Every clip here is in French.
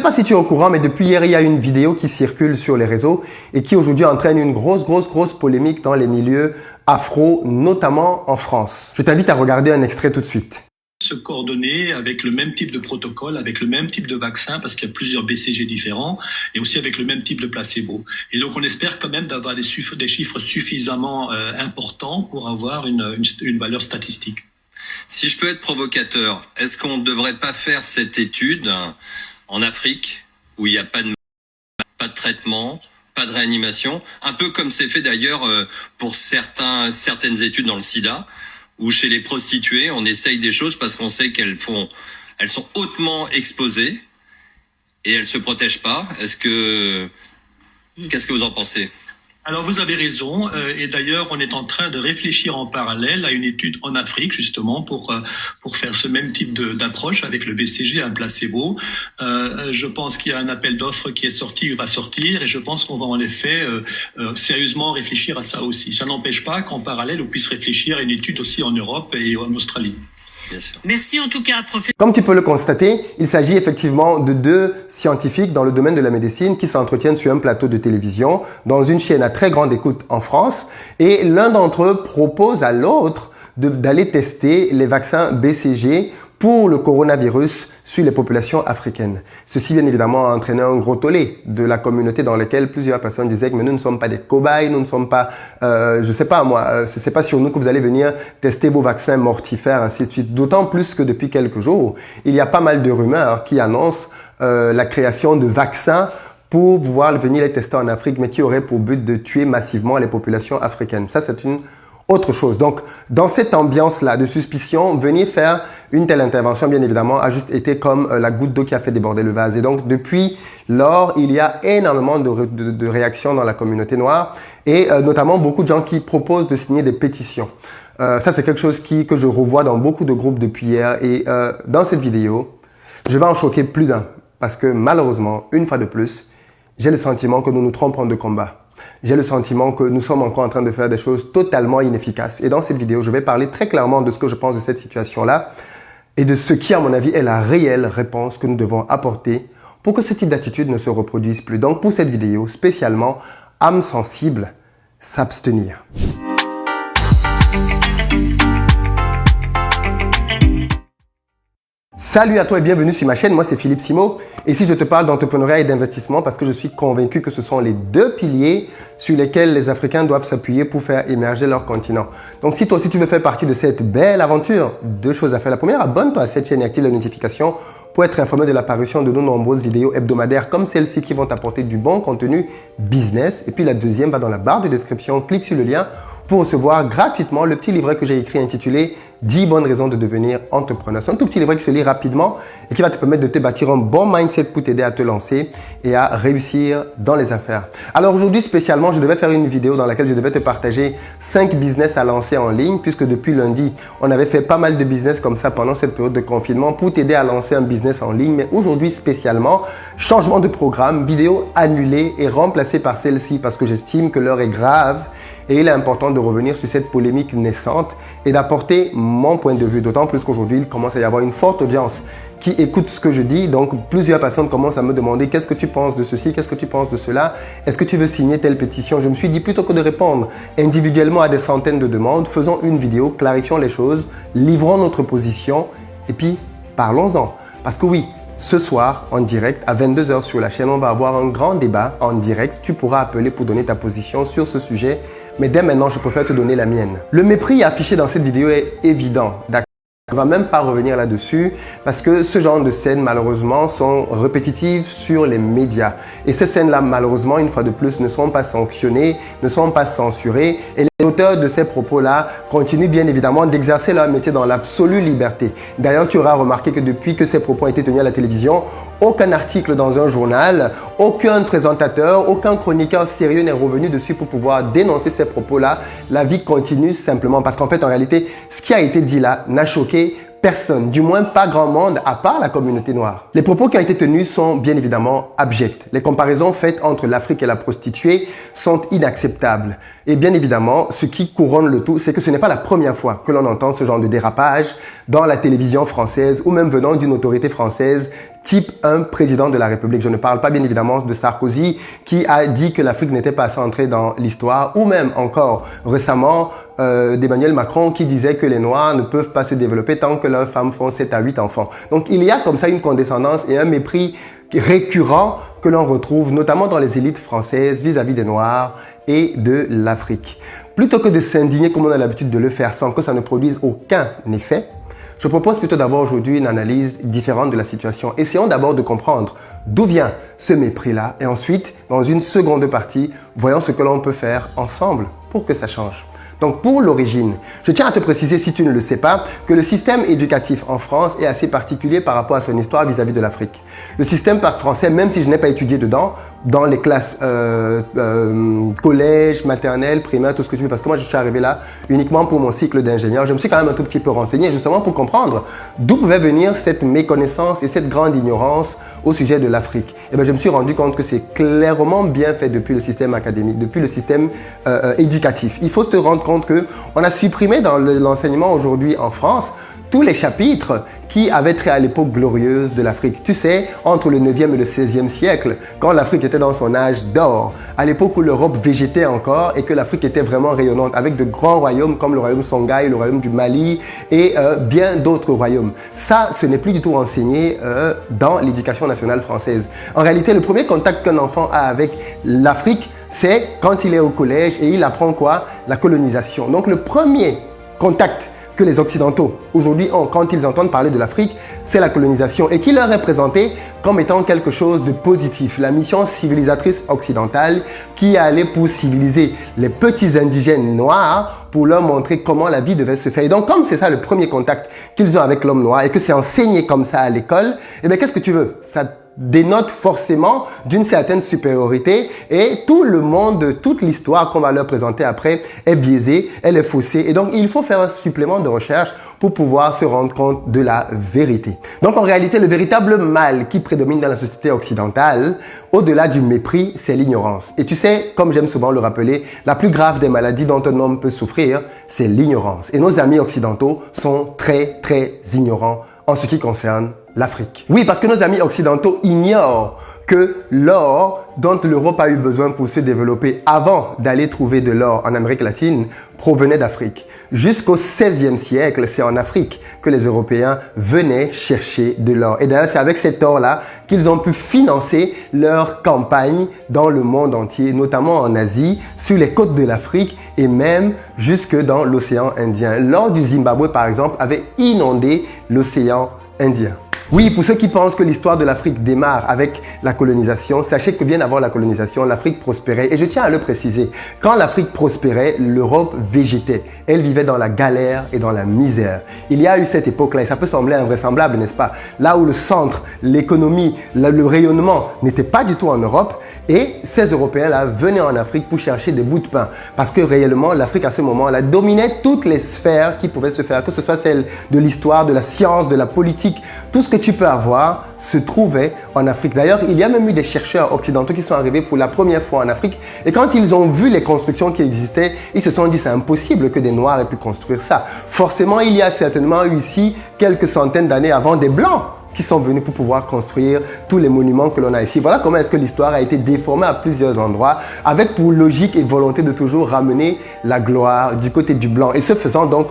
pas si tu es au courant, mais depuis hier, il y a une vidéo qui circule sur les réseaux et qui aujourd'hui entraîne une grosse polémique dans les milieux afro, notamment en France. Je t'invite à regarder un extrait tout de suite. Se coordonner avec le même type de protocole, avec le même type de vaccin, parce qu'il y a plusieurs BCG différents, et aussi avec le même type de placebo. Et donc on espère quand même d'avoir des chiffres suffisamment importants pour avoir une valeur statistique. Si je peux être provocateur, est-ce qu'on ne devrait pas faire cette étude en Afrique, où il n'y a pas de traitement, pas de réanimation, un peu comme c'est fait d'ailleurs pour certaines études dans le sida, où chez les prostituées, on essaye des choses parce qu'on sait elles sont hautement exposées et elles se protègent pas. Qu'est-ce que vous en pensez? Alors vous avez raison, et d'ailleurs on est en train de réfléchir en parallèle à une étude en Afrique justement pour faire ce même type d'approche avec le BCG, un placebo. Je pense qu'il y a un appel d'offres qui va sortir, et je pense qu'on va en effet sérieusement réfléchir à ça aussi. Ça n'empêche pas qu'en parallèle on puisse réfléchir à une étude aussi en Europe et en Australie. Bien sûr. Merci en tout cas, professeur. Comme tu peux le constater, il s'agit effectivement de deux scientifiques dans le domaine de la médecine qui s'entretiennent sur un plateau de télévision dans une chaîne à très grande écoute en France, et l'un d'entre eux propose à l'autre d'aller tester les vaccins BCG pour le coronavirus sur les populations africaines. Ceci, bien évidemment, a entraîné un gros tollé de la communauté dans laquelle plusieurs personnes disaient que mais nous ne sommes pas des cobayes, nous ne sommes pas, je sais pas moi, c'est pas sur nous que vous allez venir tester vos vaccins mortifères, ainsi de suite. D'autant plus que depuis quelques jours, il y a pas mal de rumeurs qui annoncent la création de vaccins pour pouvoir venir les tester en Afrique, mais qui auraient pour but de tuer massivement les populations africaines. Ça, c'est une autre chose. Donc, dans cette ambiance-là de suspicion, venir faire une telle intervention, bien évidemment, a juste été comme la goutte d'eau qui a fait déborder le vase. Et donc, depuis lors, il y a énormément de réactions dans la communauté noire, et notamment beaucoup de gens qui proposent de signer des pétitions. Ça, c'est quelque chose que je revois dans beaucoup de groupes depuis hier. Et dans cette vidéo, je vais en choquer plus d'un. Parce que malheureusement, une fois de plus, j'ai le sentiment que nous nous trompons de combat. J'ai le sentiment que nous sommes encore en train de faire des choses totalement inefficaces. Et dans cette vidéo, je vais parler très clairement de ce que je pense de cette situation-là et de ce qui, à mon avis, est la réelle réponse que nous devons apporter pour que ce type d'attitude ne se reproduise plus. Donc, pour cette vidéo, spécialement, âme sensible, s'abstenir. Salut à toi et bienvenue sur ma chaîne, moi c'est Philippe Simo. Et ici je te parle d'entrepreneuriat et d'investissement parce que je suis convaincu que ce sont les deux piliers sur lesquels les Africains doivent s'appuyer pour faire émerger leur continent. Donc si toi aussi tu veux faire partie de cette belle aventure, deux choses à faire. La première, abonne-toi à cette chaîne et active les notifications pour être informé de l'apparition de nos nombreuses vidéos hebdomadaires comme celle-ci qui vont t'apporter du bon contenu business. Et puis la deuxième, va dans la barre de description, clique sur le lien pour recevoir gratuitement le petit livret que j'ai écrit intitulé 10 bonnes raisons de devenir entrepreneur. C'est un tout petit livret qui se lit rapidement et qui va te permettre de te bâtir un bon mindset pour t'aider à te lancer et à réussir dans les affaires. Alors aujourd'hui spécialement, je devais faire une vidéo dans laquelle je devais te partager 5 business à lancer en ligne puisque depuis lundi, on avait fait pas mal de business comme ça pendant cette période de confinement pour t'aider à lancer un business en ligne. Mais aujourd'hui spécialement, changement de programme, vidéo annulée et remplacée par celle-ci parce que j'estime que l'heure est grave. Et il est important de revenir sur cette polémique naissante et d'apporter mon point de vue. D'autant plus qu'aujourd'hui, il commence à y avoir une forte audience qui écoute ce que je dis. Donc, plusieurs personnes commencent à me demander qu'est-ce que tu penses de ceci, qu'est-ce que tu penses de cela, est-ce que tu veux signer telle pétition? Je me suis dit plutôt que de répondre individuellement à des centaines de demandes, faisons une vidéo, clarifions les choses, livrons notre position et puis parlons-en. Parce que oui, ce soir, en direct, à 22 h sur la chaîne, on va avoir un grand débat en direct. Tu pourras appeler pour donner ta position sur ce sujet. Mais dès maintenant, je préfère te donner la mienne. Le mépris affiché dans cette vidéo est évident, d'accord? On ne va même pas revenir là-dessus parce que ce genre de scènes, malheureusement, sont répétitives sur les médias. Et ces scènes-là, malheureusement, une fois de plus, ne sont pas sanctionnées, ne sont pas censurées. Et les auteurs de ces propos-là continuent bien évidemment d'exercer leur métier dans l'absolue liberté. D'ailleurs, tu auras remarqué que depuis que ces propos ont été tenus à la télévision, aucun article dans un journal, aucun présentateur, aucun chroniqueur sérieux n'est revenu dessus pour pouvoir dénoncer ces propos-là. La vie continue simplement parce qu'en fait, en réalité, ce qui a été dit là n'a choqué personne, du moins pas grand monde à part la communauté noire. Les propos qui ont été tenus sont bien évidemment abjects. Les comparaisons faites entre l'Afrique et la prostituée sont inacceptables. Et bien évidemment, ce qui couronne le tout, c'est que ce n'est pas la première fois que l'on entend ce genre de dérapage dans la télévision française ou même venant d'une autorité française type un président de la République. Je ne parle pas bien évidemment de Sarkozy qui a dit que l'Afrique n'était pas assez entrée dans l'histoire, ou même encore récemment d'Emmanuel Macron qui disait que les Noirs ne peuvent pas se développer tant que leurs femmes font 7 à 8 enfants. Donc il y a comme ça une condescendance et un mépris récurrent que l'on retrouve notamment dans les élites françaises vis-à-vis des Noirs et de l'Afrique. Plutôt que de s'indigner comme on a l'habitude de le faire sans que ça ne produise aucun effet, je propose plutôt d'avoir aujourd'hui une analyse différente de la situation. Essayons d'abord de comprendre d'où vient ce mépris-là et ensuite, dans une seconde partie, voyons ce que l'on peut faire ensemble pour que ça change. Donc pour l'origine, je tiens à te préciser, si tu ne le sais pas, que le système éducatif en France est assez particulier par rapport à son histoire vis-à-vis de l'Afrique. Le système français, même si je n'ai pas étudié dedans, dans les classes collège, maternelle, primaire, tout ce que tu veux, parce que moi je suis arrivé là uniquement pour mon cycle d'ingénieur, je me suis quand même un tout petit peu renseigné justement pour comprendre d'où pouvait venir cette méconnaissance et cette grande ignorance au sujet de l'Afrique. Et bien je me suis rendu compte que c'est clairement bien fait depuis le système académique, depuis le système éducatif. Il faut se rendre compte qu'on a supprimé dans l'enseignement aujourd'hui en France tous les chapitres qui avaient trait à l'époque glorieuse de l'Afrique. Tu sais, entre le 9e et le 16e siècle, quand l'Afrique était dans son âge d'or, à l'époque où l'Europe végétait encore et que l'Afrique était vraiment rayonnante, avec de grands royaumes comme le royaume Songhai, le royaume du Mali et bien d'autres royaumes. Ça, ce n'est plus du tout enseigné dans l'éducation nationale française. En réalité, le premier contact qu'un enfant a avec l'Afrique, c'est quand il est au collège et il apprend quoi? La colonisation. Donc le premier contact que les Occidentaux aujourd'hui ont quand ils entendent parler de l'Afrique, c'est la colonisation et qui leur est présentée comme étant quelque chose de positif. La mission civilisatrice occidentale qui allait pour civiliser les petits indigènes noirs pour leur montrer comment la vie devait se faire. Et donc comme c'est ça le premier contact qu'ils ont avec l'homme noir et que c'est enseigné comme ça à l'école, eh bien qu'est-ce que tu veux? Ça dénote forcément d'une certaine supériorité et tout le monde, toute l'histoire qu'on va leur présenter après est biaisée, elle est faussée et donc il faut faire un supplément de recherche pour pouvoir se rendre compte de la vérité. Donc en réalité, le véritable mal qui prédomine dans la société occidentale, au-delà du mépris, c'est l'ignorance. Et tu sais, comme j'aime souvent le rappeler, la plus grave des maladies dont un homme peut souffrir, c'est l'ignorance. Et nos amis occidentaux sont très ignorants en ce qui concerne l'Afrique. Oui, parce que nos amis occidentaux ignorent que l'or dont l'Europe a eu besoin pour se développer avant d'aller trouver de l'or en Amérique latine provenait d'Afrique. Jusqu'au XVIe siècle, c'est en Afrique que les Européens venaient chercher de l'or. Et d'ailleurs, c'est avec cet or-là qu'ils ont pu financer leur campagne dans le monde entier, notamment en Asie, sur les côtes de l'Afrique et même jusque dans l'océan Indien. L'or du Zimbabwe, par exemple, avait inondé l'océan Indien. Oui, pour ceux qui pensent que l'histoire de l'Afrique démarre avec la colonisation, sachez que bien avant la colonisation, l'Afrique prospérait. Et je tiens à le préciser, quand l'Afrique prospérait, l'Europe végétait. Elle vivait dans la galère et dans la misère. Il y a eu cette époque-là, et ça peut sembler invraisemblable, n'est-ce pas? Là où le centre, l'économie, le rayonnement n'était pas du tout en Europe, et ces Européens-là venaient en Afrique pour chercher des bouts de pain. Parce que réellement, l'Afrique à ce moment-là dominait toutes les sphères qui pouvaient se faire, que ce soit celle de l'histoire, de la science, de la politique, tout ce que tu peux avoir se trouvait en Afrique. D'ailleurs, il y a même eu des chercheurs occidentaux qui sont arrivés pour la première fois en Afrique. Et quand ils ont vu les constructions qui existaient, ils se sont dit c'est impossible que des Noirs aient pu construire ça. Forcément, il y a certainement eu ici quelques centaines d'années avant des Blancs qui sont venus pour pouvoir construire tous les monuments que l'on a ici. Voilà comment est-ce que l'histoire a été déformée à plusieurs endroits, avec pour logique et volonté de toujours ramener la gloire du côté du blanc. Et ce faisant donc,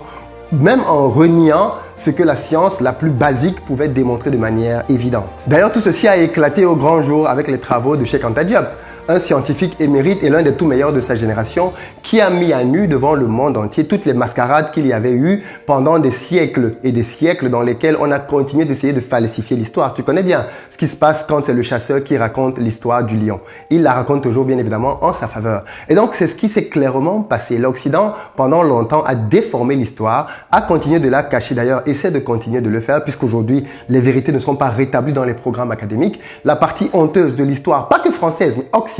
même en reniant ce que la science la plus basique pouvait démontrer de manière évidente. D'ailleurs, tout ceci a éclaté au grand jour avec les travaux de Cheikh Anta Diop, un scientifique émérite et l'un des tout meilleurs de sa génération qui a mis à nu devant le monde entier toutes les mascarades qu'il y avait eu pendant des siècles et des siècles dans lesquels on a continué d'essayer de falsifier l'histoire. Tu connais bien ce qui se passe quand c'est le chasseur qui raconte l'histoire du lion. Il la raconte toujours bien évidemment en sa faveur. Et donc c'est ce qui s'est clairement passé. L'Occident pendant longtemps a déformé l'histoire, a continué de la cacher. D'ailleurs, essaie de continuer de le faire puisqu'aujourd'hui les vérités ne sont pas rétablies dans les programmes académiques. La partie honteuse de l'histoire, pas que française mais occidentale,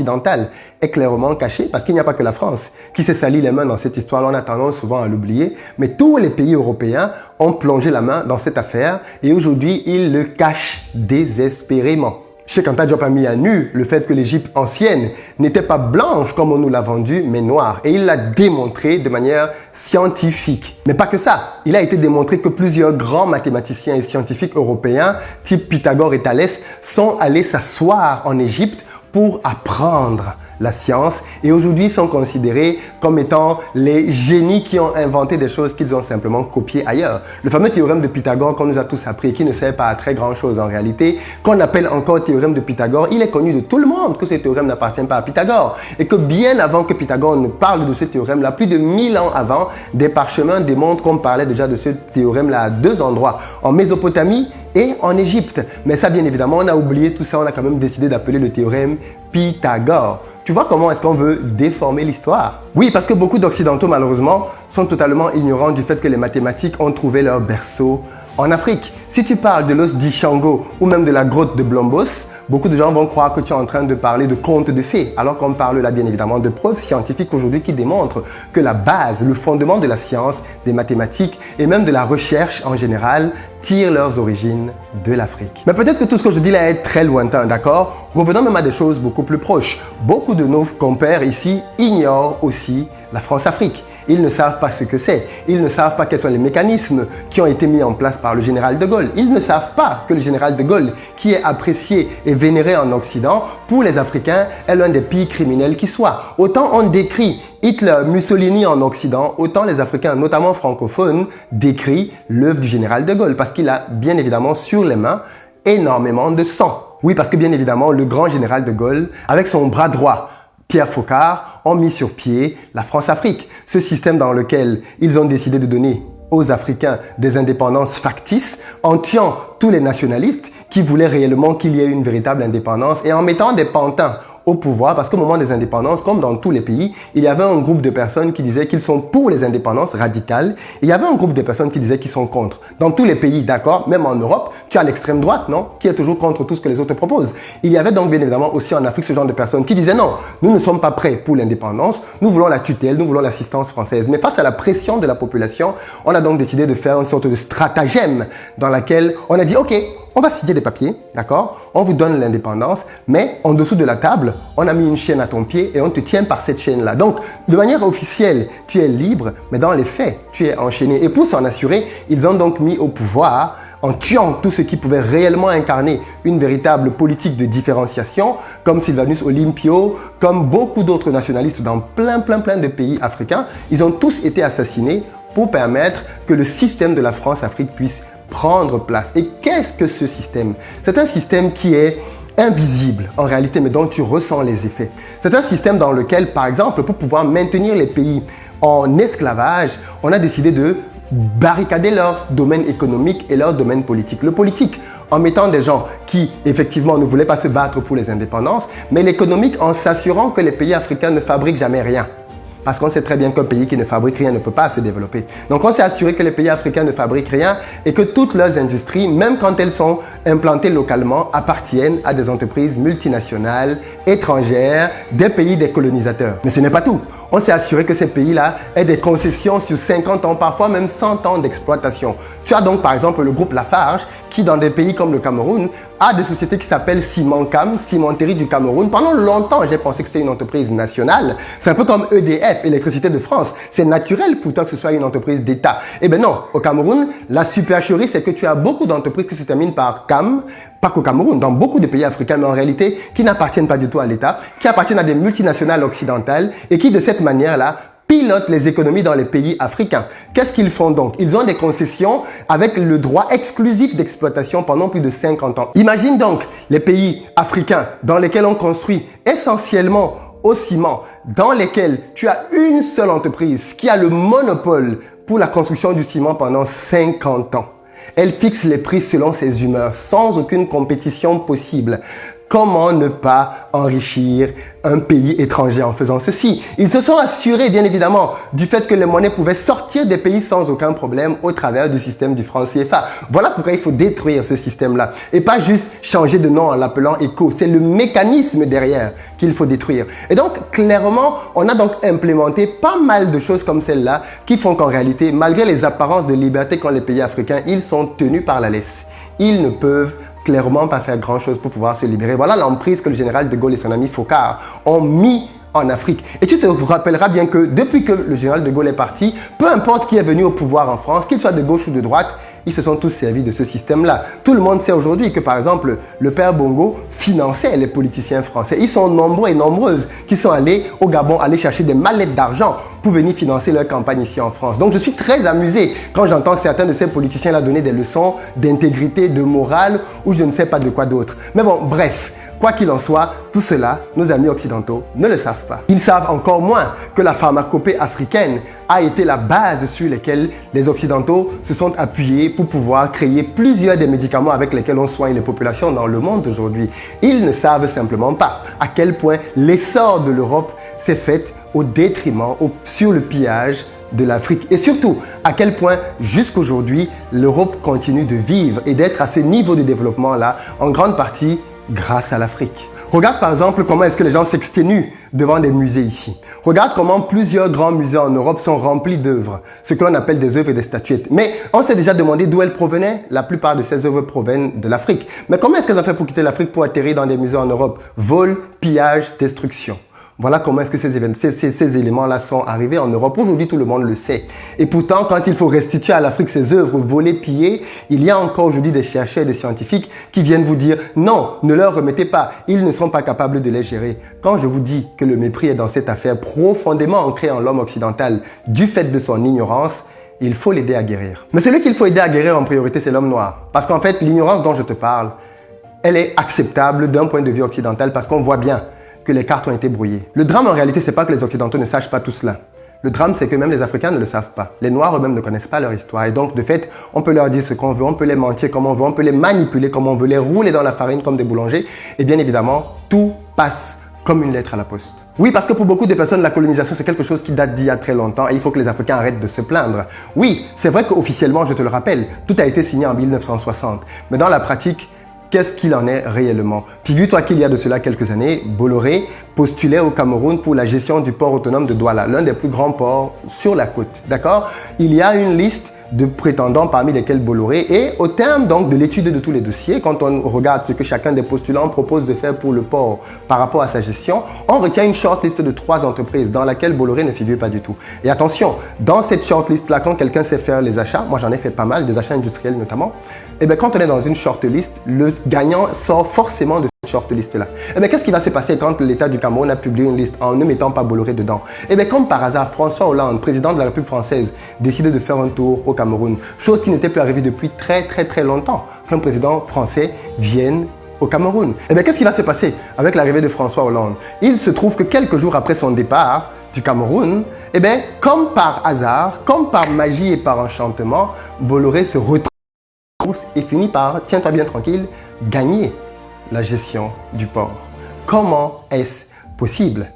est clairement cachée parce qu'il n'y a pas que la France qui s'est sali les mains dans cette histoire. On a tendance souvent à l'oublier, mais tous les pays européens ont plongé la main dans cette affaire et aujourd'hui ils le cachent désespérément. Cheikh Anta Diop a mis à nu le fait que l'Égypte ancienne n'était pas blanche comme on nous l'a vendu, mais noire. Et il l'a démontré de manière scientifique. Mais pas que ça. Il a été démontré que plusieurs grands mathématiciens et scientifiques européens, type Pythagore et Thalès, sont allés s'asseoir en Égypte pour apprendre la science et aujourd'hui sont considérés comme étant les génies qui ont inventé des choses qu'ils ont simplement copiées ailleurs. Le fameux théorème de Pythagore qu'on nous a tous appris et qui ne sert pas à très grand chose en réalité, qu'on appelle encore théorème de Pythagore, il est connu de tout le monde que ce théorème n'appartient pas à Pythagore et que bien avant que Pythagore ne parle de ce théorème-là, plus de 1000 ans avant, des parchemins démontrent qu'on parlait déjà de ce théorème-là à deux endroits, en Mésopotamie et en Égypte. Mais ça, bien évidemment, on a oublié tout ça, on a quand même décidé d'appeler le théorème Pythagore. Tu vois comment est-ce qu'on veut déformer l'histoire? Oui, parce que beaucoup d'Occidentaux, malheureusement, sont totalement ignorants du fait que les mathématiques ont trouvé leur berceau en Afrique. Si tu parles de l'os d'Ishango ou même de la grotte de Blombos, beaucoup de gens vont croire que tu es en train de parler de contes de fées, alors qu'on parle là bien évidemment de preuves scientifiques aujourd'hui qui démontrent que la base, le fondement de la science, des mathématiques et même de la recherche en général tirent leurs origines de l'Afrique. Mais peut-être que tout ce que je dis là est très lointain, d'accord? Revenons même à des choses beaucoup plus proches. Beaucoup de nos compères ici ignorent aussi la France-Afrique. Ils ne savent pas ce que c'est. Ils ne savent pas quels sont les mécanismes qui ont été mis en place par le général de Gaulle. Ils ne savent pas que le général de Gaulle, qui est apprécié et vénéré en Occident, pour les Africains, est l'un des pires criminels qui soit. Autant on décrit Hitler, Mussolini en Occident, autant les Africains, notamment francophones, décrient l'œuvre du général de Gaulle parce qu'il a bien évidemment sur les mains énormément de sang. Oui, parce que bien évidemment, le grand général de Gaulle, avec son bras droit, Pierre Faucard, ont mis sur pied la France-Afrique. Ce système dans lequel ils ont décidé de donner aux Africains des indépendances factices en tuant tous les nationalistes qui voulaient réellement qu'il y ait une véritable indépendance et en mettant des pantins au pouvoir, parce qu'au moment des indépendances, comme dans tous les pays, il y avait un groupe de personnes qui disaient qu'ils sont pour les indépendances radicales, et il y avait un groupe de personnes qui disaient qu'ils sont contre. Dans tous les pays, d'accord, même en Europe, tu as l'extrême droite, non, qui est toujours contre tout ce que les autres proposent. Il y avait donc bien évidemment aussi en Afrique ce genre de personnes qui disaient non, nous ne sommes pas prêts pour l'indépendance, nous voulons la tutelle, nous voulons l'assistance française. Mais face à la pression de la population, on a donc décidé de faire une sorte de stratagème dans laquelle on a dit, ok, on va signer des papiers, d'accord? On vous donne l'indépendance, mais en dessous de la table, on a mis une chaîne à ton pied et on te tient par cette chaîne-là. Donc, de manière officielle, tu es libre, mais dans les faits, tu es enchaîné. Et pour s'en assurer, ils ont donc mis au pouvoir, en tuant tout ce qui pouvait réellement incarner une véritable politique de différenciation, comme Sylvanus Olympio, comme beaucoup d'autres nationalistes dans plein de pays africains, ils ont tous été assassinés pour permettre que le système de la France-Afrique puisse prendre place. Et qu'est-ce que ce système? C'est un système qui est invisible en réalité, mais dont tu ressens les effets. C'est un système dans lequel, par exemple, pour pouvoir maintenir les pays en esclavage, on a décidé de barricader leur domaine économique et leur domaine politique. Le politique, en mettant des gens qui, effectivement, ne voulaient pas se battre pour les indépendances, mais l'économique en s'assurant que les pays africains ne fabriquent jamais rien. Parce qu'on sait très bien qu'un pays qui ne fabrique rien ne peut pas se développer. Donc on s'est assuré que les pays africains ne fabriquent rien et que toutes leurs industries, même quand elles sont implantées localement, appartiennent à des entreprises multinationales, étrangères, des pays des colonisateurs. Mais ce n'est pas tout. On s'est assuré que ces pays-là aient des concessions sur 50 ans, parfois même 100 ans d'exploitation. Tu as donc par exemple le groupe Lafarge qui, dans des pays comme le Cameroun, a des sociétés qui s'appellent Cimencam, Cimenterie du Cameroun. Pendant longtemps, j'ai pensé que c'était une entreprise nationale. C'est un peu comme EDF, Électricité de France. C'est naturel pour toi que ce soit une entreprise d'État. Eh bien non, au Cameroun, la supercherie, c'est que tu as beaucoup d'entreprises qui se terminent par CAM, pas qu'au Cameroun, dans beaucoup de pays africains, mais en réalité, qui n'appartiennent pas du tout à l'État, qui appartiennent à des multinationales occidentales et qui, de cette manière-là, pilotent les économies dans les pays africains. Qu'est-ce qu'ils font donc? Ils ont des concessions avec le droit exclusif d'exploitation pendant plus de 50 ans. Imagine donc les pays africains dans lesquels on construit essentiellement au ciment, dans lesquels tu as une seule entreprise qui a le monopole pour la construction du ciment pendant 50 ans. Elle fixe les prix selon ses humeurs, sans aucune compétition possible. Comment ne pas enrichir un pays étranger en faisant ceci? Ils se sont assurés, bien évidemment, du fait que les monnaies pouvaient sortir des pays sans aucun problème au travers du système du franc CFA. Voilà pourquoi il faut détruire ce système-là et pas juste changer de nom en l'appelant ECO. C'est le mécanisme derrière qu'il faut détruire. Et donc, clairement, on a donc implémenté pas mal de choses comme celle-là qui font qu'en réalité, malgré les apparences de liberté qu'ont les pays africains, ils sont tenus par la laisse. Ils ne peuvent clairement pas faire grand-chose pour pouvoir se libérer. Voilà l'emprise que le général de Gaulle et son ami Foccart ont mis en Afrique. Et tu te rappelleras bien que depuis que le général de Gaulle est parti, peu importe qui est venu au pouvoir en France, qu'il soit de gauche ou de droite, ils se sont tous servis de ce système-là. Tout le monde sait aujourd'hui que, par exemple, le père Bongo finançait les politiciens français. Ils sont nombreux et nombreuses qui sont allés au Gabon aller chercher des mallettes d'argent pour venir financer leur campagne ici en France. Donc, je suis très amusé quand j'entends certains de ces politiciens-là donner des leçons d'intégrité, de morale ou je ne sais pas de quoi d'autre. Mais bon, bref. Quoi qu'il en soit, tout cela, nos amis occidentaux ne le savent pas. Ils savent encore moins que la pharmacopée africaine a été la base sur laquelle les occidentaux se sont appuyés pour pouvoir créer plusieurs des médicaments avec lesquels on soigne les populations dans le monde aujourd'hui. Ils ne savent simplement pas à quel point l'essor de l'Europe s'est fait au détriment, sur le pillage de l'Afrique. Et surtout, à quel point jusqu'aujourd'hui, l'Europe continue de vivre et d'être à ce niveau de développement-là, en grande partie grâce à l'Afrique. Regarde par exemple comment est-ce que les gens s'exténuent devant des musées ici. Regarde comment plusieurs grands musées en Europe sont remplis d'œuvres, ce que l'on appelle des œuvres et des statuettes. Mais on s'est déjà demandé d'où elles provenaient. La plupart de ces œuvres proviennent de l'Afrique. Mais comment est-ce qu'elles ont fait pour quitter l'Afrique pour atterrir dans des musées en Europe? Vol, pillage, destruction. Voilà comment est-ce que ces éléments-là sont arrivés en Europe. Aujourd'hui, tout le monde le sait. Et pourtant, quand il faut restituer à l'Afrique ses œuvres volées, pillées, il y a encore aujourd'hui des chercheurs et des scientifiques qui viennent vous dire « Non, ne leur remettez pas, ils ne sont pas capables de les gérer ». Quand je vous dis que le mépris est dans cette affaire profondément ancrée en l'homme occidental du fait de son ignorance, il faut l'aider à guérir. Mais celui qu'il faut aider à guérir en priorité, c'est l'homme noir. Parce qu'en fait, l'ignorance dont je te parle, elle est acceptable d'un point de vue occidental parce qu'on voit bien que les cartes ont été brouillées. Le drame en réalité, c'est pas que les Occidentaux ne sachent pas tout cela. Le drame, c'est que même les Africains ne le savent pas. Les Noirs eux-mêmes ne connaissent pas leur histoire. Et donc, de fait, on peut leur dire ce qu'on veut, on peut les mentir comme on veut, on peut les manipuler comme on veut, les rouler dans la farine comme des boulangers. Et bien évidemment, tout passe comme une lettre à la poste. Oui, parce que pour beaucoup de personnes, la colonisation, c'est quelque chose qui date d'il y a très longtemps et il faut que les Africains arrêtent de se plaindre. Oui, c'est vrai qu'officiellement, je te le rappelle, tout a été signé en 1960. Mais dans la pratique, qu'est-ce qu'il en est réellement? Figure-toi qu'il y a de cela quelques années, Bolloré postulait au Cameroun pour la gestion du port autonome de Douala, l'un des plus grands ports sur la côte. D'accord? Il y a une liste de prétendants parmi lesquels Bolloré et au terme donc de l'étude de tous les dossiers, quand on regarde ce que chacun des postulants propose de faire pour le port par rapport à sa gestion, on retient une shortlist de 3 entreprises dans laquelle Bolloré ne figure pas du tout. Et attention, dans cette shortlist-là, quand quelqu'un sait faire les achats, moi j'en ai fait pas mal, des achats industriels notamment, et bien quand on est dans une shortlist, le gagnant sort forcément de cette shortlist-là. Et bien qu'est-ce qui va se passer quand l'État du Cameroun a publié une liste en ne mettant pas Bolloré dedans? Et bien comme par hasard, François Hollande, président de la République française, décide de faire un tour au Cameroun, chose qui n'était plus arrivée depuis très longtemps, qu'un président français vienne au Cameroun. Et bien qu'est-ce qui va se passer avec l'arrivée de François Hollande? Il se trouve que quelques jours après son départ du Cameroun, et bien comme par hasard, comme par magie et par enchantement, Bolloré se retrouve et finit par, tiens-toi bien tranquille, gagner la gestion du port. Comment est-ce possible?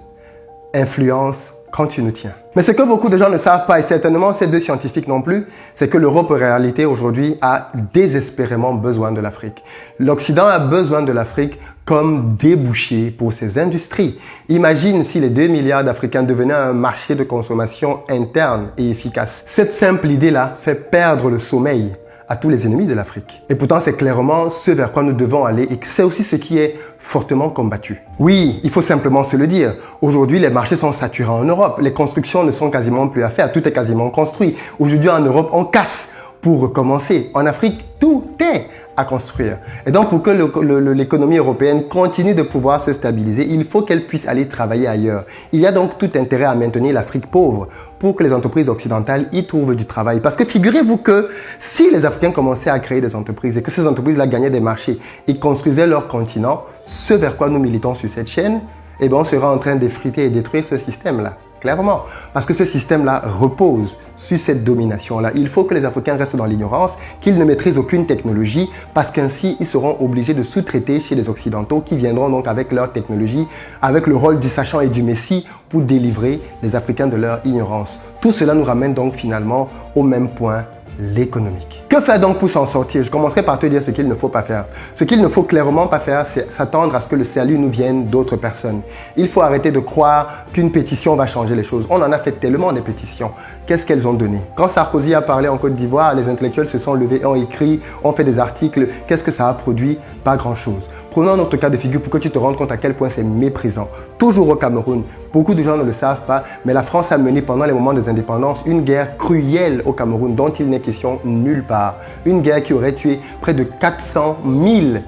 Influence quand tu nous tiens. Mais ce que beaucoup de gens ne savent pas, et certainement ces deux scientifiques non plus, c'est que l'Europe en réalité aujourd'hui a désespérément besoin de l'Afrique. L'Occident a besoin de l'Afrique comme débouché pour ses industries. Imagine si les 2 milliards d'Africains devenaient un marché de consommation interne et efficace. Cette simple idée-là fait perdre le sommeil à tous les ennemis de l'Afrique. Et pourtant, c'est clairement ce vers quoi nous devons aller et c'est aussi ce qui est fortement combattu. Oui, il faut simplement se le dire. Aujourd'hui, les marchés sont saturés en Europe. Les constructions ne sont quasiment plus à faire. Tout est quasiment construit. Aujourd'hui, en Europe, on casse pour recommencer. En Afrique, tout est à construire. Et donc, pour que l'économie européenne continue de pouvoir se stabiliser, il faut qu'elle puisse aller travailler ailleurs. Il y a donc tout intérêt à maintenir l'Afrique pauvre pour que les entreprises occidentales y trouvent du travail. Parce que figurez-vous que si les Africains commençaient à créer des entreprises et que ces entreprises-là gagnaient des marchés et construisaient leur continent, ce vers quoi nous militons sur cette chaîne, eh bien, on sera en train d'effriter et détruire ce système-là. Clairement, parce que ce système-là repose sur cette domination-là. Il faut que les Africains restent dans l'ignorance, qu'ils ne maîtrisent aucune technologie, parce qu'ainsi, ils seront obligés de sous-traiter chez les Occidentaux qui viendront donc avec leur technologie, avec le rôle du sachant et du messie pour délivrer les Africains de leur ignorance. Tout cela nous ramène donc finalement au même point l'économique. Que faire donc pour s'en sortir? Je commencerai par te dire ce qu'il ne faut pas faire. Ce qu'il ne faut clairement pas faire, c'est s'attendre à ce que le salut nous vienne d'autres personnes. Il faut arrêter de croire qu'une pétition va changer les choses. On en a fait tellement des pétitions. Qu'est-ce qu'elles ont donné? Quand Sarkozy a parlé en Côte d'Ivoire, les intellectuels se sont levés, ont écrit, ont fait des articles. Qu'est-ce que ça a produit? Pas grand-chose. Prenons notre cas de figure pour que tu te rendes compte à quel point c'est méprisant. Toujours au Cameroun, beaucoup de gens ne le savent pas, mais la France a mené pendant les moments des indépendances une guerre cruelle au Cameroun dont il n'est question nulle part. Une guerre qui aurait tué près de 400 000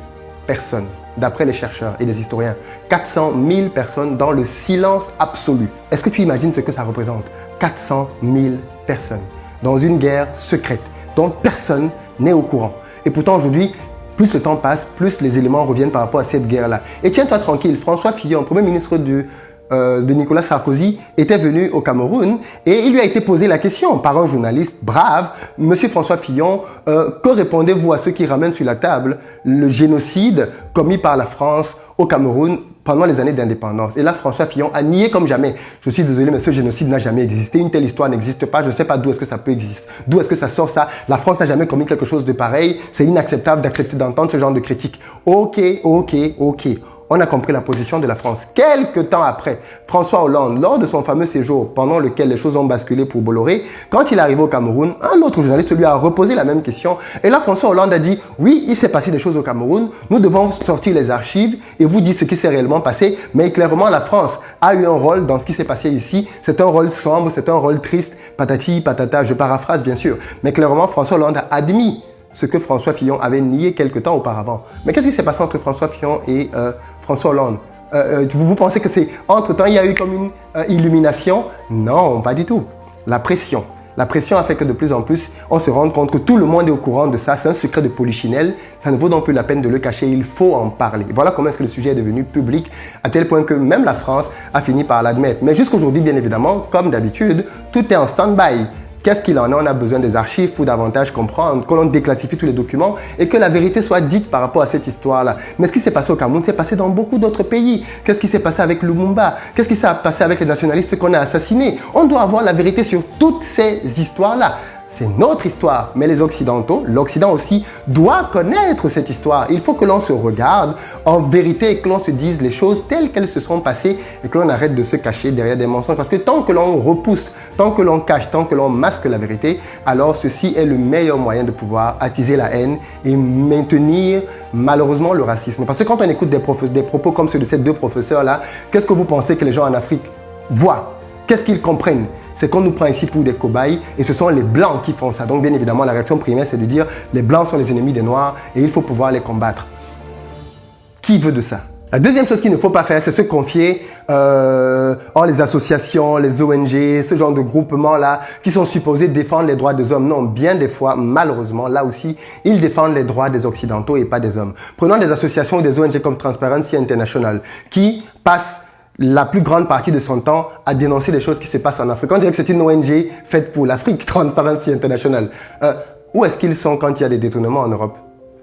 personnes, d'après les chercheurs et les historiens. 400 000 personnes dans le silence absolu. Est-ce que tu imagines ce que ça représente? 400 000 personnes dans une guerre secrète dont personne n'est au courant. Et pourtant aujourd'hui, plus le temps passe, plus les éléments reviennent par rapport à cette guerre-là. Et tiens-toi tranquille, François Fillon, Premier ministre de Nicolas Sarkozy, était venu au Cameroun et il lui a été posé la question par un journaliste brave. Monsieur François Fillon, que répondez-vous à ceux qui ramènent sur la table le génocide commis par la France au Cameroun pendant les années d'indépendance? Et là, François Fillon a nié comme jamais. Je suis désolé, mais ce génocide n'a jamais existé. Une telle histoire n'existe pas. Je ne sais pas d'où est-ce que ça peut exister. D'où est-ce que ça sort ça? La France n'a jamais commis quelque chose de pareil. C'est inacceptable d'accepter d'entendre ce genre de critique. Ok. On a compris la position de la France. Quelque temps après, François Hollande, lors de son fameux séjour pendant lequel les choses ont basculé pour Bolloré, quand il est arrivé au Cameroun, un autre journaliste lui a reposé la même question. Et là, François Hollande a dit, oui, il s'est passé des choses au Cameroun, nous devons sortir les archives et vous dire ce qui s'est réellement passé. Mais clairement, la France a eu un rôle dans ce qui s'est passé ici. C'est un rôle sombre, c'est un rôle triste, patati, patata, je paraphrase bien sûr. Mais clairement, François Hollande a admis ce que François Fillon avait nié quelque temps auparavant. Mais qu'est-ce qui s'est passé entre François Fillon et François Hollande? Vous pensez que c'est entre-temps, il y a eu comme une illumination? Non, pas du tout. La pression a fait que de plus en plus, on se rend compte que tout le monde est au courant de ça. C'est un secret de polichinelle. Ça ne vaut donc plus la peine de le cacher. Il faut en parler. Voilà comment est-ce que le sujet est devenu public, à tel point que même la France a fini par l'admettre. Mais jusqu'aujourd'hui, bien évidemment, comme d'habitude, tout est en stand-by. Qu'est-ce qu'il en est? On a besoin des archives pour davantage comprendre, que l'on déclassifie tous les documents et que la vérité soit dite par rapport à cette histoire-là. Mais ce qui s'est passé au Cameroun s'est passé dans beaucoup d'autres pays. Qu'est-ce qui s'est passé avec Lumumba? Qu'est-ce qui s'est passé avec les nationalistes qu'on a assassinés? On doit avoir la vérité sur toutes ces histoires-là. C'est notre histoire, mais les Occidentaux, l'Occident aussi, doit connaître cette histoire. Il faut que l'on se regarde en vérité et que l'on se dise les choses telles qu'elles se sont passées et que l'on arrête de se cacher derrière des mensonges. Parce que tant que l'on repousse, tant que l'on cache, tant que l'on masque la vérité, alors ceci est le meilleur moyen de pouvoir attiser la haine et maintenir malheureusement le racisme. Parce que quand on écoute des propos comme ceux de ces deux professeurs-là, qu'est-ce que vous pensez que les gens en Afrique voient? Qu'est-ce qu'ils comprennent? C'est qu'on nous prend ici pour des cobayes et ce sont les Blancs qui font ça. Donc bien évidemment, la réaction primaire, c'est de dire les Blancs sont les ennemis des Noirs et il faut pouvoir les combattre. Qui veut de ça? La deuxième chose qu'il ne faut pas faire, c'est se confier en les associations, les ONG, ce genre de groupements-là qui sont supposés défendre les droits des hommes. Non, bien des fois, malheureusement, là aussi, ils défendent les droits des Occidentaux et pas des hommes. Prenons des associations ou des ONG comme Transparency International qui passent la plus grande partie de son temps à dénoncer les choses qui se passent en Afrique. On dirait que c'est une ONG faite pour l'Afrique, Transparency International. Où est-ce qu'ils sont quand il y a des détournements en Europe?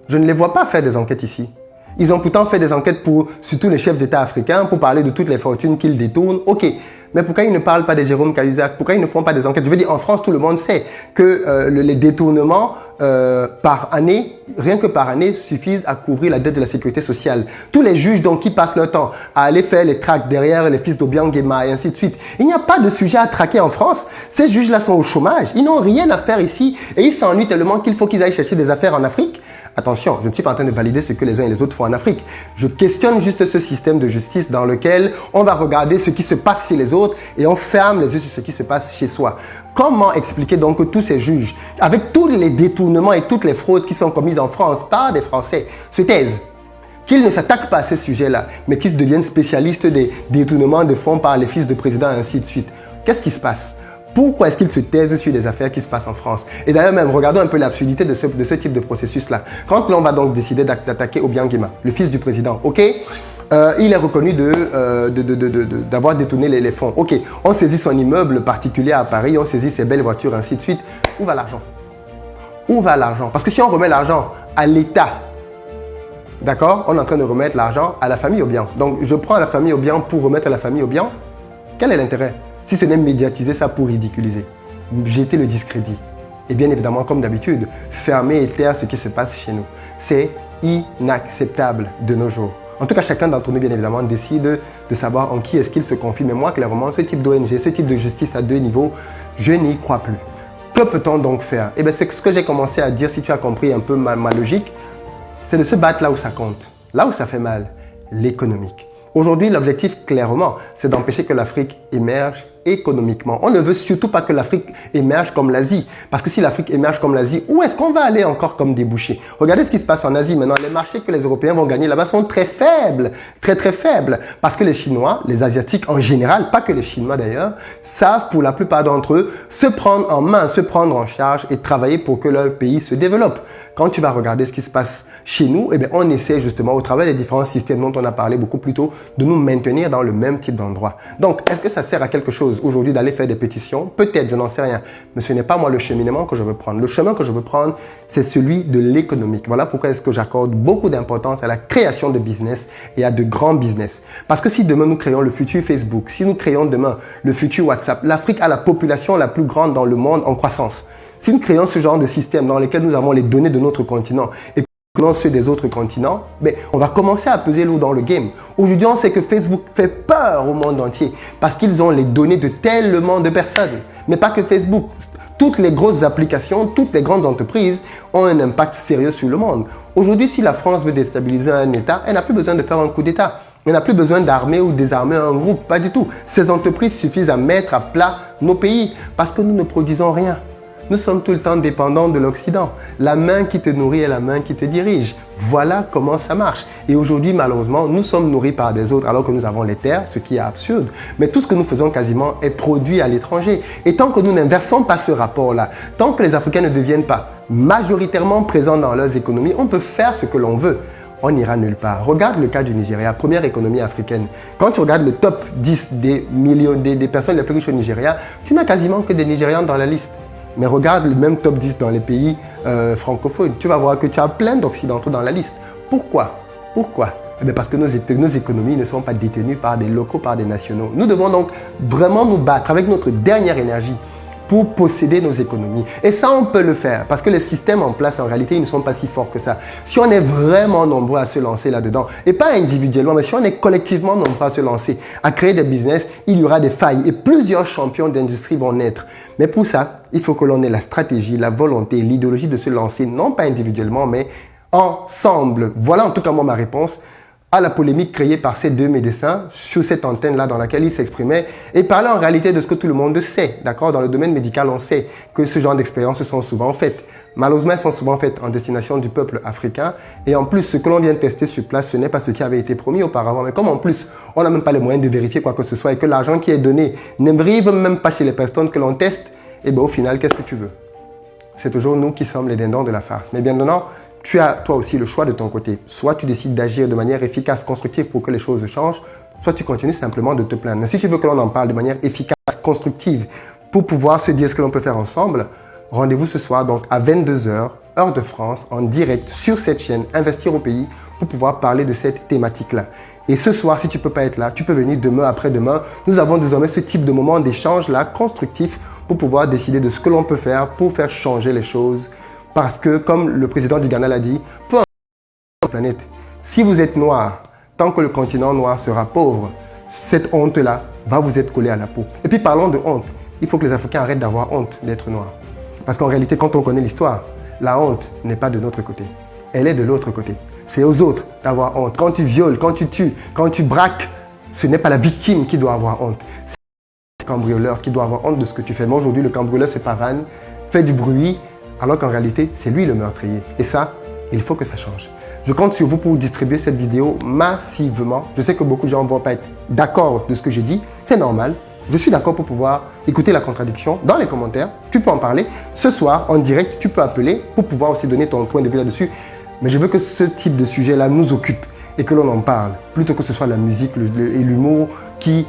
Je ne les vois pas faire des enquêtes ici. Ils ont pourtant fait des enquêtes pour surtout les chefs d'État africains pour parler de toutes les fortunes qu'ils détournent. Ok, mais pourquoi ils ne parlent pas de Jérôme Cahuzac? Pourquoi ils ne font pas des enquêtes? Je veux dire, en France, tout le monde sait que les détournements par année, rien que par année, suffisent à couvrir la dette de la sécurité sociale. Tous les juges donc qui passent leur temps à aller faire les tracts derrière les fils d'Obiang Nguema et ainsi de suite. Il n'y a pas de sujet à traquer en France. Ces juges-là sont au chômage. Ils n'ont rien à faire ici et ils s'ennuient tellement qu'il faut qu'ils aillent chercher des affaires en Afrique. Attention, je ne suis pas en train de valider ce que les uns et les autres font en Afrique. Je questionne juste ce système de justice dans lequel on va regarder ce qui se passe chez les autres et on ferme les yeux sur ce qui se passe chez soi. Comment expliquer donc que tous ces juges, avec tous les détournements et toutes les fraudes qui sont commises en France par des Français, se taisent? Qu'ils ne s'attaquent pas à ces sujets-là, mais qu'ils deviennent spécialistes des détournements de fonds par les fils de présidents et ainsi de suite. Qu'est-ce qui se passe? Pourquoi est-ce qu'ils se taisent sur les affaires qui se passent en France? Et d'ailleurs même, regardons un peu l'absurdité de ce type de processus-là. Quand l'on va donc décider d'attaquer Obiang Nguema, le fils du président, ok, il est reconnu d'avoir détourné les fonds. Ok, on saisit son immeuble particulier à Paris, on saisit ses belles voitures, ainsi de suite. Où va l'argent? Où va l'argent? Parce que si on remet l'argent à l'État, d'accord, on est en train de remettre l'argent à la famille Obiang. Donc je prends la famille Obiang pour remettre à la famille Obiang. Quel est l'intérêt? Si ce n'est médiatiser ça pour ridiculiser, jeter le discrédit. et bien évidemment, comme d'habitude, fermer et taire ce qui se passe chez nous. C'est inacceptable de nos jours. En tout cas, chacun d'entre nous, bien évidemment, décide de savoir en qui est-ce qu'il se confie. Mais moi, clairement, ce type d'ONG, ce type de justice à deux niveaux, je n'y crois plus. Que peut-on donc faire? Eh bien, c'est ce que j'ai commencé à dire, si tu as compris un peu ma logique, c'est de se battre là où ça compte, là où ça fait mal, l'économique. Aujourd'hui, l'objectif, clairement, c'est d'empêcher que l'Afrique émerge économiquement. On ne veut surtout pas que l'Afrique émerge comme l'Asie. Parce que si l'Afrique émerge comme l'Asie, où est-ce qu'on va aller encore comme débouché? Regardez ce qui se passe en Asie maintenant. Les marchés que les Européens vont gagner là-bas sont très faibles. Très, très faibles. Parce que les Chinois, les Asiatiques en général, pas que les Chinois d'ailleurs, savent pour la plupart d'entre eux se prendre en main, se prendre en charge et travailler pour que leur pays se développe. Quand tu vas regarder ce qui se passe chez nous, eh bien, on essaie justement, au travers des différents systèmes dont on a parlé beaucoup plus tôt, de nous maintenir dans le même type d'endroit. Donc, est-ce que ça sert à quelque chose aujourd'hui d'aller faire des pétitions? Peut-être, je n'en sais rien. Mais ce n'est pas moi le cheminement que je veux prendre. Le chemin que je veux prendre, c'est celui de l'économique. Voilà pourquoi est-ce que j'accorde beaucoup d'importance à la création de business et à de grands business. Parce que si demain nous créons le futur Facebook, si nous créons demain le futur WhatsApp, l'Afrique a la population la plus grande dans le monde en croissance. Si nous créons ce genre de système dans lequel nous avons les données de notre continent et que nous ceux des autres continents, ben, on va commencer à peser lourd dans le game. Aujourd'hui, on sait que Facebook fait peur au monde entier parce qu'ils ont les données de tellement de personnes. Mais pas que Facebook. Toutes les grosses applications, toutes les grandes entreprises ont un impact sérieux sur le monde. Aujourd'hui, si la France veut déstabiliser un État, elle n'a plus besoin de faire un coup d'État. Elle n'a plus besoin d'armer ou désarmer un groupe, pas du tout. Ces entreprises suffisent à mettre à plat nos pays parce que nous ne produisons rien. Nous sommes tout le temps dépendants de l'Occident. La main qui te nourrit est la main qui te dirige. Voilà comment ça marche. Et aujourd'hui, malheureusement, nous sommes nourris par des autres alors que nous avons les terres, ce qui est absurde. Mais tout ce que nous faisons quasiment est produit à l'étranger. Et tant que nous n'inversons pas ce rapport-là, tant que les Africains ne deviennent pas majoritairement présents dans leurs économies, on peut faire ce que l'on veut. On n'ira nulle part. Regarde le cas du Nigeria, première économie africaine. Quand tu regardes le top 10 des personnes les plus riches au Nigeria, tu n'as quasiment que des Nigérians dans la liste. Mais regarde le même top 10 dans les pays francophones. Tu vas voir que tu as plein d'Occidentaux dans la liste. Pourquoi? Pourquoi? Eh bien parce que nos économies ne sont pas détenues par des locaux, par des nationaux. Nous devons donc vraiment nous battre avec notre dernière énergie pour posséder nos économies. Et ça, on peut le faire parce que les systèmes en place, en réalité, ils ne sont pas si forts que ça. Si on est vraiment nombreux à se lancer là-dedans, et pas individuellement, mais si on est collectivement nombreux à se lancer, à créer des business, il y aura des failles et plusieurs champions d'industrie vont naître. Mais pour ça, il faut que l'on ait la stratégie, la volonté, l'idéologie de se lancer, non pas individuellement, mais ensemble. Voilà en tout cas moi ma réponse à la polémique créée par ces deux médecins sur cette antenne-là dans laquelle ils s'exprimaient et parlaient en réalité de ce que tout le monde sait. D'accord? Dans le domaine médical, on sait que ce genre d'expériences sont souvent faites. Malheureusement, elles sont souvent faites en destination du peuple africain. Et en plus, ce que l'on vient tester sur place, ce n'est pas ce qui avait été promis auparavant. Mais comme en plus, on n'a même pas les moyens de vérifier quoi que ce soit et que l'argent qui est donné n'arrive même pas chez les personnes que l'on teste, et bien au final, qu'est-ce que tu veux? C'est toujours nous qui sommes les dindons de la farce. Mais bien maintenant, tu as toi aussi le choix de ton côté. Soit tu décides d'agir de manière efficace, constructive pour que les choses changent, soit tu continues simplement de te plaindre. Mais si tu veux que l'on en parle de manière efficace, constructive, pour pouvoir se dire ce que l'on peut faire ensemble, rendez-vous ce soir donc à 22h, heure de France, en direct sur cette chaîne Investir au pays pour pouvoir parler de cette thématique-là. Et ce soir, si tu ne peux pas être là, tu peux venir demain, après-demain. Nous avons désormais ce type de moment d'échange-là, constructif, pour pouvoir décider de ce que l'on peut faire pour faire changer les choses. Parce que, comme le président du Ghana l'a dit, peu importe la planète, si vous êtes noir, tant que le continent noir sera pauvre, cette honte-là va vous être collée à la peau. Et puis parlons de honte. Il faut que les Africains arrêtent d'avoir honte d'être noirs. Parce qu'en réalité, quand on connaît l'histoire, la honte n'est pas de notre côté. Elle est de l'autre côté. C'est aux autres d'avoir honte. Quand tu violes, quand tu tues, quand tu braques, ce n'est pas la victime qui doit avoir honte. C'est le cambrioleur qui doit avoir honte de ce que tu fais. Mais aujourd'hui, le cambrioleur se pavane, fait du bruit, alors qu'en réalité, c'est lui le meurtrier. Et ça, il faut que ça change. Je compte sur vous pour distribuer cette vidéo massivement. Je sais que beaucoup de gens ne vont pas être d'accord de ce que j'ai dit. C'est normal. Je suis d'accord pour pouvoir écouter la contradiction dans les commentaires. Tu peux en parler. Ce soir, en direct, tu peux appeler pour pouvoir aussi donner ton point de vue là-dessus. Mais je veux que ce type de sujet-là nous occupe et que l'on en parle, plutôt que ce soit la musique et l'humour qui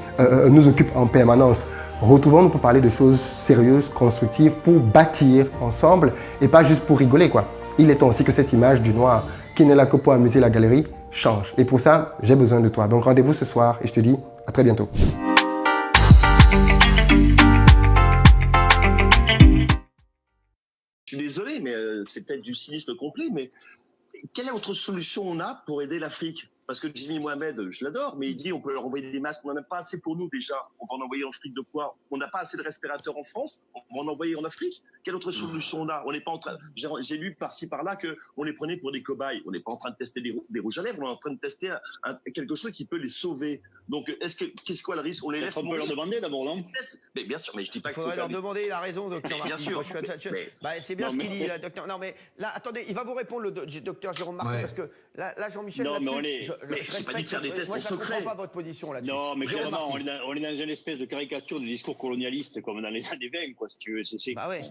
nous occupent en permanence. Retrouvons-nous pour parler de choses sérieuses, constructives, pour bâtir ensemble et pas juste pour rigoler, quoi. Il est temps aussi que cette image du noir qui n'est là que pour amuser la galerie change. Et pour ça, j'ai besoin de toi. Donc rendez-vous ce soir et je te dis à très bientôt. Je suis désolé, mais c'est peut-être du cynisme complet, mais quelle autre solution on a pour aider l'Afrique? Parce que Jimmy Mohamed, je l'adore, mais il dit on peut leur envoyer des masques, on n'en a pas assez pour nous déjà. On va en envoyer en Afrique de quoi? On n'a pas assez de respirateurs en France, on va en envoyer en Afrique. Quelle autre solution on a? On n'est pas en train. J'ai lu par-ci par-là que on les prenait pour des cobayes. On n'est pas en train de tester des rouges à lèvres, on est en train de tester quelque chose qui peut les sauver. Donc qu'est-ce quoi le risque? On les laisse. On peut leur demander d'abord, non? Mais bien sûr, mais je dis pas Il faudrait leur demander. Il a raison, docteur Marty. Bien sûr. C'est bien ce qu'il dit, là, docteur. Non, mais là, attendez, il va vous répondre le docteur Jérôme Marty, parce que là, Jean-Michel, non, mais mais j'ai pas dit de faire des tests moi, en je ne secret. comprends pas votre position là-dessus. Non, mais clairement, on est dans une espèce de caricature de discours colonialiste comme dans les années 20, quoi, si tu veux. Bah ouais.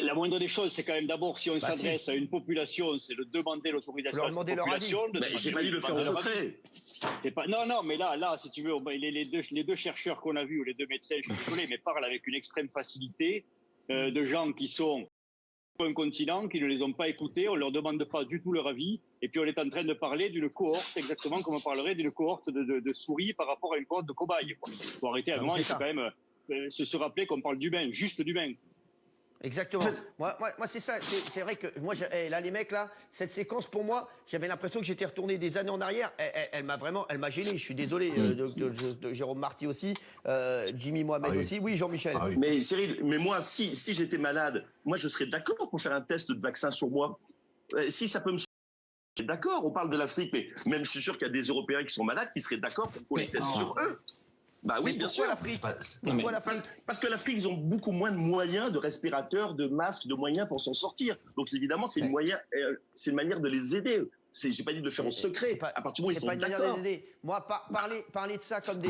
La moindre des choses, c'est quand même d'abord, si on s'adresse à une population, c'est de demander l'autorisation à cette population. J'ai pas dit de le faire en secret. Non, mais là, si tu veux, les deux chercheurs qu'on a vus, ou les deux médecins, je suis désolé, mais parlent avec une extrême facilité de gens qui sont un continent, qui ne les ont pas écoutés, on leur demande pas du tout leur avis, et puis on est en train de parler d'une cohorte, exactement comme on parlerait d'une cohorte de souris par rapport à une cohorte de cobayes. Il faut arrêter à un moment, il faut quand même se rappeler qu'on parle d'humain, juste d'humain. Exactement. Moi c'est ça. C'est vrai que moi, là, les mecs, là, cette séquence, pour moi, j'avais l'impression que j'étais retourné des années en arrière. Elle m'a gêné. Je suis désolé, de Jérôme Marty aussi, Jimmy Mohamed aussi. Oui, Jean-Michel. Mais Cyril, moi, si j'étais malade, moi, je serais d'accord pour faire un test de vaccin sur moi. Si ça peut me... D'accord, on parle de l'Afrique, mais même je suis sûr qu'il y a des Européens qui sont malades qui seraient d'accord pour qu'on les teste sur eux. Bah oui, bien sûr. Pourquoi l'Afrique? Parce que l'Afrique, ils ont beaucoup moins de moyens, de respirateurs, de masques, de moyens pour s'en sortir. Donc évidemment, c'est une manière de les aider. J'ai pas dit de le faire en secret. À partir du moment où ils sont d'accord. C'est pas une manière de les aider. Moi, parler de ça comme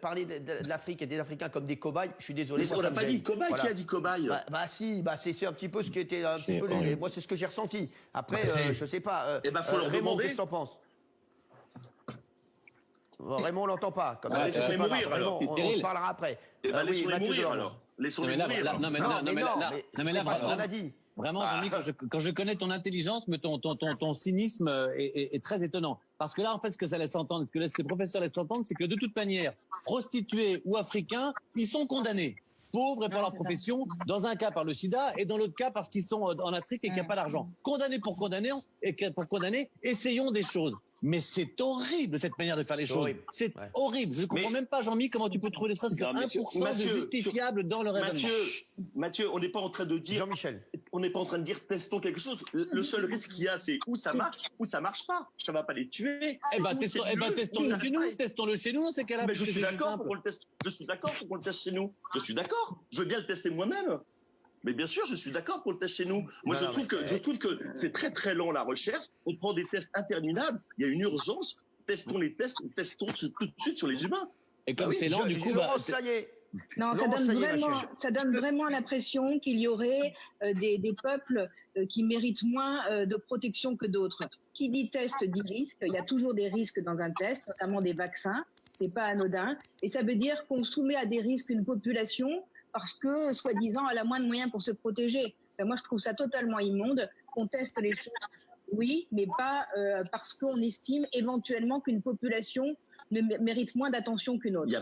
parler de l'Afrique et des Africains comme des cobayes, je suis désolé. Mais on n'a pas dit cobaye. Voilà. Qui a dit cobaye? Si, c'est un petit peu ce qui était un petit peu. Moi, c'est ce que j'ai ressenti. Après, je sais pas. Faut leur Raymond, demander. qu'est-ce que t'en penses? Raymond, on l'entend pas. Laissez-les mourir alors. On se parlera après. Laissons-les mourir alors. Laissons-les mourir. Non, mais là, c'est pas ce qu'on a dit. Vraiment, Jean-Mi, quand je connais ton intelligence, mais ton cynisme est très étonnant. Parce que là, en fait, ce que ça laisse entendre, ce que ces professeurs laissent entendre, c'est que de toute manière, prostitués ou africains, ils sont condamnés. Pauvres et par leur profession, dans un cas par le sida et dans l'autre cas parce qu'ils sont en Afrique et qu'il n'y a pas d'argent. Condamnés pour condamner, essayons des choses. Mais c'est horrible cette manière de faire les choses. C'est horrible. Je ne comprends même pas, Jean-Mi, comment tu peux trouver ne serait-ce que 1% de justifiable dans le raisonnement. Mathieu, on n'est pas en train de dire. Jean-Michel. On n'est pas en train de dire testons quelque chose. Le seul risque qu'il y a, c'est où ça marche ou ça marche pas. Ça va pas les tuer. Testons-le chez nous. Testons-le chez nous dans ces cas-là. Mais je suis d'accord pour qu'on le teste. Je suis d'accord pour qu'on le teste chez nous. Je suis d'accord. Je veux bien le tester moi-même. Mais bien sûr, je suis d'accord pour le test chez nous. Moi, je trouve que c'est très très lent la recherche. On prend des tests interminables. Il y a une urgence. Testons les tests. Testons tout de suite sur les humains. Et comme c'est lent, du coup, ça y est. Non, ça donne vraiment l'impression qu'il y aurait des peuples qui méritent moins de protection que d'autres. Qui dit test dit risque. Il y a toujours des risques dans un test, notamment des vaccins. C'est pas anodin. Et ça veut dire qu'on soumet à des risques une population parce que, soi-disant, elle a moins de moyens pour se protéger. Enfin, moi, je trouve ça totalement immonde qu'on teste les choses, oui, mais pas parce qu'on estime éventuellement qu'une population ne mérite moins d'attention qu'une autre.